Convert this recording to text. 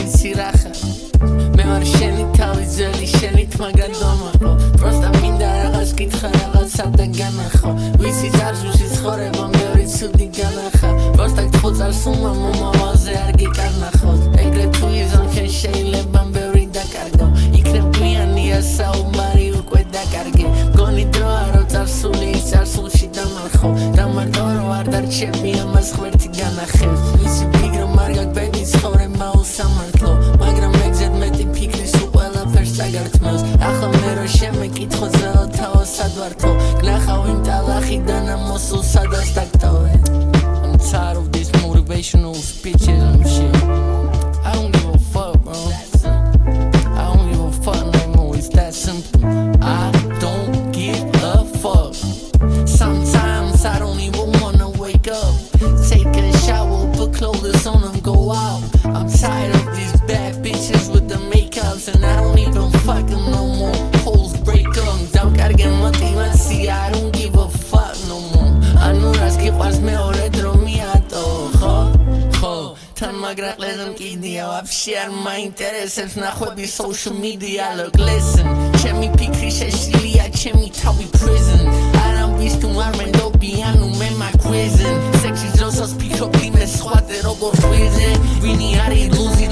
იცი რა ხარ მე ვარ შენი თავი ძველი შენი თმაგრა დამაყო პროსტა მინდა რაღაც კითხა რაღაცა და განახო ვიცი ძარცვში ცხოვრება მეორე ცუდი განახა პროსტა გთხოვწარ სუმა მომავალზე არ გიკარნახოთ ეგრე თუ იზამ შენ შეიძლება ბევრი დაკარგო იქნებ გვიანია საუბარი უკვე დაკარგე მგონი დროა რო წარსული ის წარსულში დამარხო დამარხო რო არ დარჩები ამას ღმერთი განახევს ვიცი ფიქრო არ გაგვედი ცხოვრება უსამართლო მაგრამ ეგზედ მეტი ფიქრის უყველაფერს წაგართმევს ახლა მე რო შემეკითხო ზელა თავო სად ვართო გნახავ იმ ტალახიდან ამ მოსულ სადაც დაგტოვე I'm tired of these motivational speeches and shit I don't give a fuck bro I don't give a fuck no more it's that simple I don't give a fuck sometimes I don't even wanna wake up take a shower put clothes on and go out I'm tired of these bad bitches with the makeups and I don't even fuck them no more hoes break up don't gotta get motivation I don't give a fuck no more I know that's გიყვარს მეორე დრო მიატო ხო თან მაგრაყლედან კიდია вообще არ მაინტერესებს ნახვები social media look listen ჩემი ფიქრი შეშლილია ჩემი თავი prison არამბის თუ არ მენდობიანო მე მაგრიზენ სექსის დროსაც ფიქრობ იმეს სხვადე როგორ ყვიზე ვინი არის ლუზი